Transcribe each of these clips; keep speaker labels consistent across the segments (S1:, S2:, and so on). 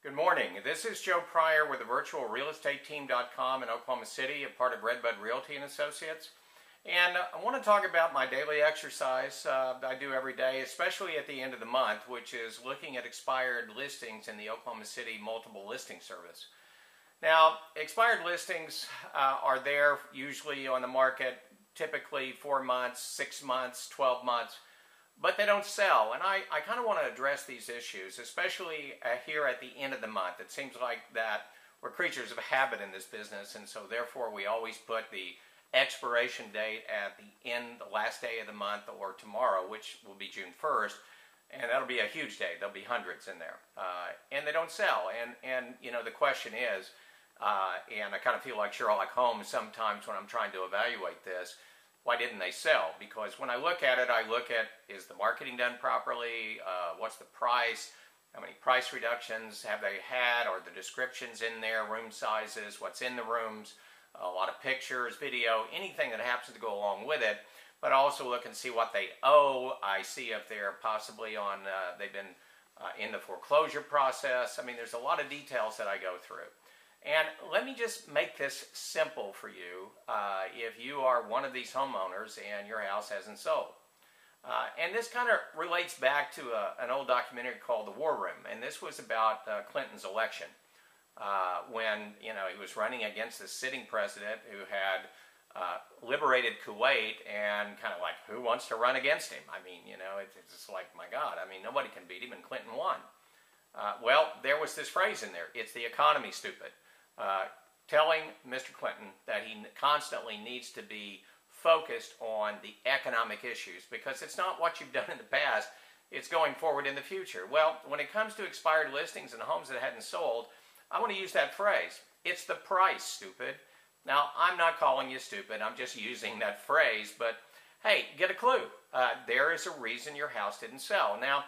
S1: Good morning. This is Joe Pryor with the virtualrealestateteam.com in Oklahoma City, a part of Redbud Realty and Associates. And I want to talk about my daily exercise I do every day, especially at the end of the month, which is looking at expired listings in the Oklahoma City Multiple Listing Service. Now, expired listings are there usually on the market, typically 4 months, 6 months, 12 months. But they don't sell, and I kind of want to address these issues, especially here at the end of the month. It seems like that we're creatures of habit in this business, and so therefore we always put the expiration date at the last day of the month, or tomorrow, which will be June 1st, and that'll be a huge day. There'll be hundreds in there, and they don't sell. And you know, the question is, and I kind of feel like Sherlock Holmes sometimes when I'm trying to evaluate this, why didn't they sell? Because when I look at it, I look at, is the marketing done properly? What's the price? How many price reductions have they had? Are the descriptions in there? Room sizes? What's in the rooms? A lot of pictures, video, anything that happens to go along with it. But I also look and see what they owe. I see if they're possibly on, they've been in the foreclosure process. I mean, there's a lot of details that I go through. And let me just make this simple for you if you are one of these homeowners and your house hasn't sold. And this kind of relates back to an old documentary called The War Room. And this was about Clinton's election when, you know, he was running against the sitting president who had liberated Kuwait, and kind of like, who wants to run against him? I mean, you know, it's just like, my God, I mean, nobody can beat him, and Clinton won. Well, there was this phrase in there, it's the economy, stupid. Telling Mr. Clinton that he constantly needs to be focused on the economic issues, because it's not what you've done in the past, it's going forward in the future. Well, when it comes to expired listings and homes that hadn't sold, I want to use that phrase. It's the price, stupid. Now, I'm not calling you stupid, I'm just using that phrase, but hey, get a clue. There is a reason your house didn't sell. Now,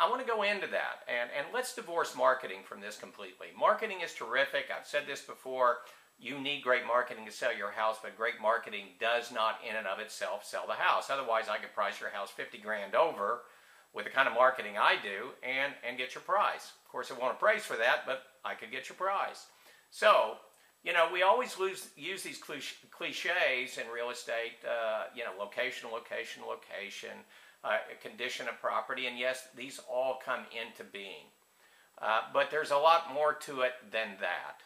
S1: I want to go into that, and let's divorce marketing from this completely. Marketing is terrific. I've said this before. You need great marketing to sell your house, but great marketing does not in and of itself sell the house. Otherwise, I could price your house 50 grand over with the kind of marketing I do and get your price. Of course, I won't appraise for that, but I could get your price. So, you know, we always use these cliches in real estate, you know, location, location, location, condition of property, and yes, these all come into being. But there's a lot more to it than that.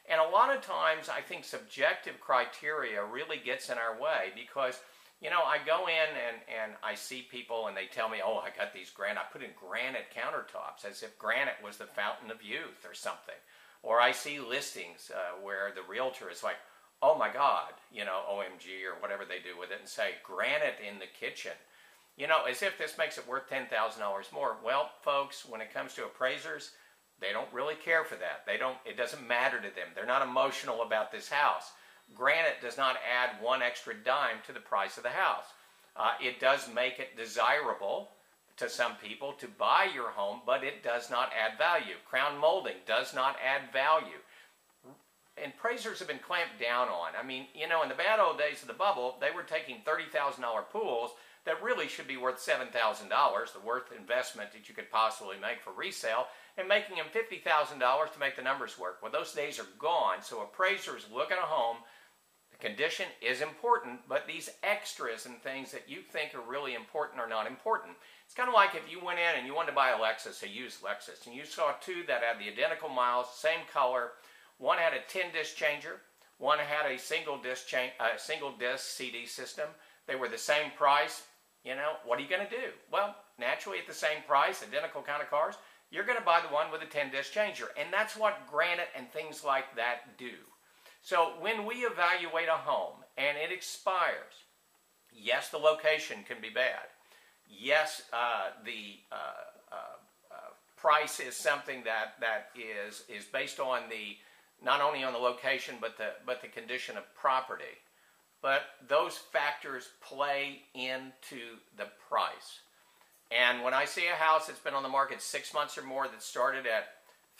S1: And a lot of times, I think subjective criteria really gets in our way, because, you know, I go in and I see people and they tell me, oh, I got these I put in granite countertops, as if granite was the fountain of youth or something. Or I see listings where the realtor is like, oh my God, you know, OMG, or whatever they do with it, and say, granite in the kitchen. You know, as if this makes it worth $10,000 more. Well, folks, when it comes to appraisers, they don't really care for that. It doesn't matter to them. They're not emotional about this house. Granite does not add one extra dime to the price of the house. It does make it desirable to some people to buy your home, but it does not add value. Crown molding does not add value. And appraisers have been clamped down on. I mean, you know, in the bad old days of the bubble, they were taking $30,000 pools that really should be worth $7,000, the worth investment that you could possibly make for resale, and making them $50,000 to make the numbers work. Well, those days are gone, so appraisers look at a home. The condition is important, but these extras and things that you think are really important are not important. It's kind of like if you went in and you wanted to buy a Lexus, a used Lexus, and you saw two that had the identical miles, same color. One had a 10-disc changer, one had a single disc CD system. They were the same price. You know, what are you going to do? Well, naturally at the same price, identical kind of cars, you're going to buy the one with a 10-disc changer. And that's what granite and things like that do. So when we evaluate a home and it expires, yes, the location can be bad. Yes, the price is something that is based on not only on the location but the condition of property. But those factors play into the price. And when I see a house that's been on the market 6 months or more that started at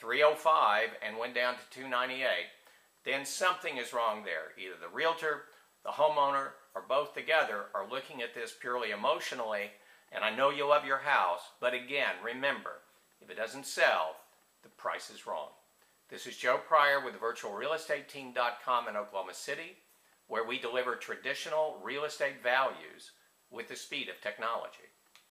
S1: $305 and went down to $298, then something is wrong there. Either the realtor, the homeowner, or both together are looking at this purely emotionally. And I know you love your house, but again, remember, if it doesn't sell, the price is wrong. This is Joe Pryor with virtualrealestateteam.com in Oklahoma City, where we deliver traditional real estate values with the speed of technology.